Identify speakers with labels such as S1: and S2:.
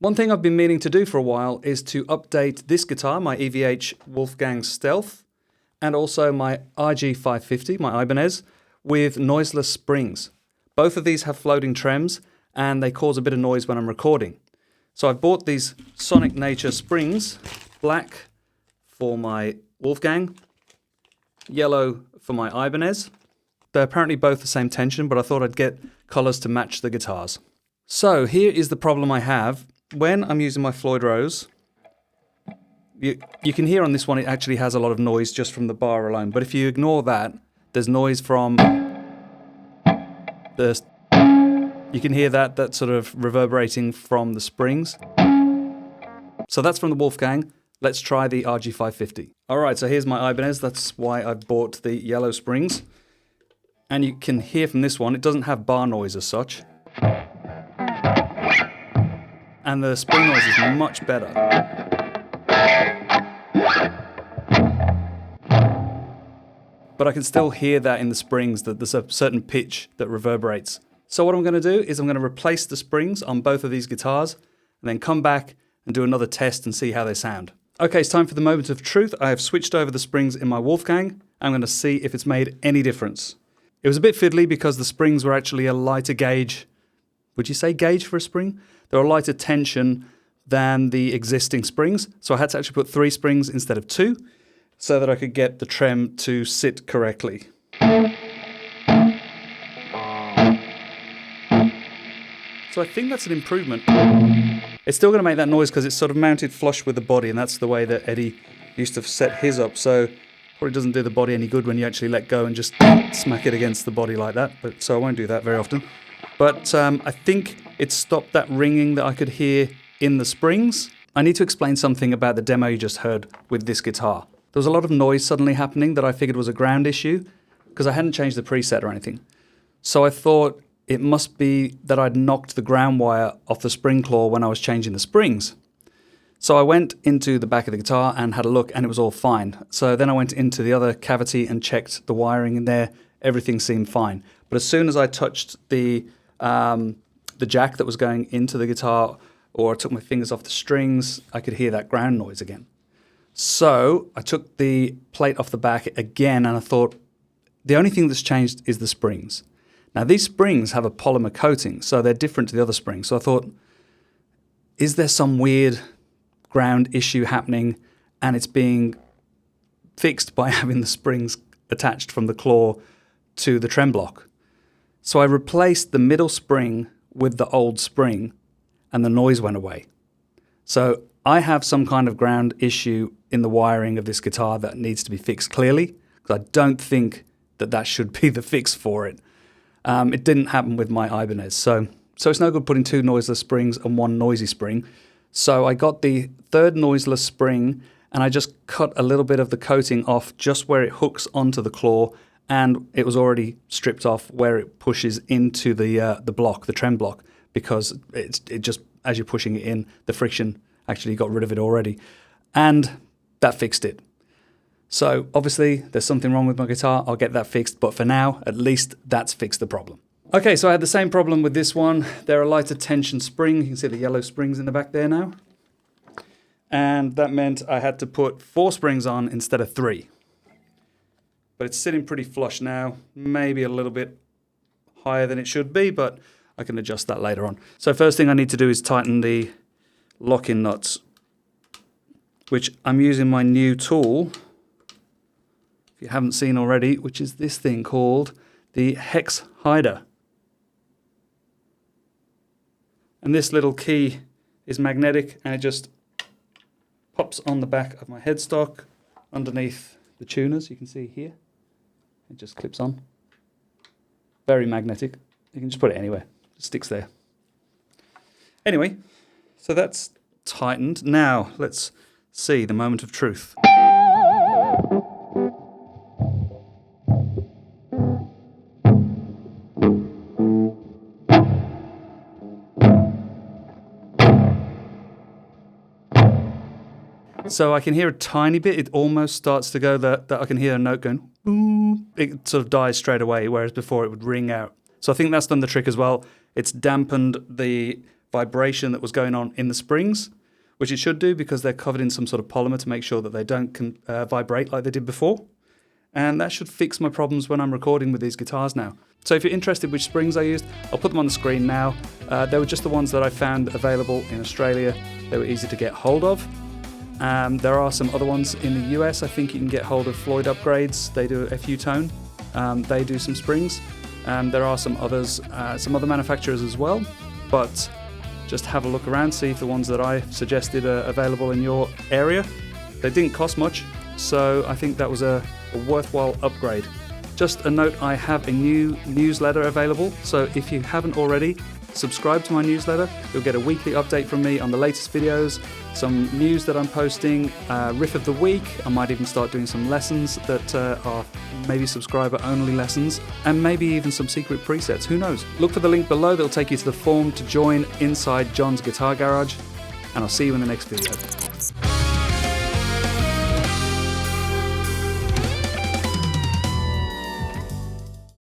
S1: One thing I've been meaning to do for a while is to update this guitar, my EVH Wolfgang Stealth, and also my RG550, my Ibanez, with noiseless springs. Both of these have floating trems and they cause a bit of noise when I'm recording. So I've bought these Sonic Nature springs, black for my Wolfgang, yellow for my Ibanez. They're apparently both the same tension, but I thought I'd get colours to match the guitars. So here is the problem I have. When I'm using my Floyd Rose, you can hear on this one it actually has a lot of noise just from the bar alone. But if you ignore that, there's noise from the... You can hear that sort of reverberating from the springs. So that's from the Wolfgang. Let's try the RG550. Alright, so here's my Ibanez. That's why I've bought the yellow springs. And you can hear from this one, it doesn't have bar noise as such. And the spring noise is much better. But I can still hear that in the springs, that there's a certain pitch that reverberates. So what I'm going to do is I'm going to replace the springs on both of these guitars and then come back and do another test and see how they sound. Okay, it's time for the moment of truth. I have switched over the springs in my Wolfgang. I'm going to see if it's made any difference. It was a bit fiddly because the springs were actually a lighter gauge. Would you say gauge for a spring? They're a lighter tension than the existing springs. So I had to actually put 3 springs instead of 2 so that I could get the trem to sit correctly. So I think that's an improvement. It's still going to make that noise because it's sort of mounted flush with the body, and that's the way that Eddie used to set his up. So probably doesn't do the body any good when you actually let go and just smack it against the body like that. But so I won't do that very often. But I think it stopped that ringing that I could hear in the springs. I need to explain something about the demo you just heard with this guitar. There was a lot of noise suddenly happening that I figured was a ground issue because I hadn't changed the preset or anything. So I thought it must be that I'd knocked the ground wire off the spring claw when I was changing the springs. So I went into the back of the guitar and had a look, and it was all fine. So then I went into the other cavity and checked the wiring in there. Everything seemed fine. But as soon as I touched the jack that was going into the guitar, or I took my fingers off the strings, I could hear that ground noise again. So I took the plate off the back again, and I thought, the only thing that's changed is the springs. Now, these springs have a polymer coating, so they're different to the other springs. So I thought, is there some weird ground issue happening and it's being fixed by having the springs attached from the claw to the trem block? So I replaced the middle spring with the old spring and the noise went away. So I have some kind of ground issue in the wiring of this guitar that needs to be fixed clearly, because I don't think that should be the fix for it. It didn't happen with my Ibanez. So it's no good putting 2 noiseless springs and 1 noisy spring. So I got the 3rd noiseless spring and I just cut a little bit of the coating off just where it hooks onto the claw, and it was already stripped off where it pushes into the block, the trem block, because it just, as you're pushing it in, the friction actually got rid of it already. And that fixed it. So obviously there's something wrong with my guitar. I'll get that fixed, but for now, at least that's fixed the problem. Okay, so I had the same problem with this one. They're a lighter tension spring. You can see the yellow springs in the back there now. And that meant I had to put 4 springs on instead of 3. But it's sitting pretty flush now, maybe a little bit higher than it should be, but I can adjust that later on. So first thing I need to do is tighten the lock-in nuts, which I'm using my new tool, if you haven't seen already, which is this thing called the hex hider. And this little key is magnetic, and it just pops on the back of my headstock underneath the tuners. You can see here. It just clips on. Very magnetic. You can just put it anywhere. It sticks there. Anyway, so that's tightened. Now, let's see the moment of truth. So I can hear a tiny bit. It almost starts to go that I can hear a note going, ooh. It sort of dies straight away, whereas before it would ring out. So I think that's done the trick as well. It's dampened the vibration that was going on in the springs, which it should do because they're covered in some sort of polymer to make sure that they don't vibrate like they did before. And that should fix my problems when I'm recording with these guitars now. So if you're interested which springs I used, I'll put them on the screen now. They were just the ones that I found available in Australia. They were easy to get hold of. There are some other ones in the US. I think you can get hold of Floyd upgrades. They do a FU tone. They do some springs. There are some others, some other manufacturers as well. But just have a look around, see if the ones that I suggested are available in your area. They didn't cost much, so I think that was a worthwhile upgrade. Just a note, I have a new newsletter available, so if you haven't already, subscribe to my newsletter. You'll get a weekly update from me on the latest videos, some news that I'm posting, riff of the week. I might even start doing some lessons that are maybe subscriber-only lessons, and maybe even some secret presets, who knows. Look for the link below that'll take you to the form to join inside John's Guitar Garage, and I'll see you in the next video.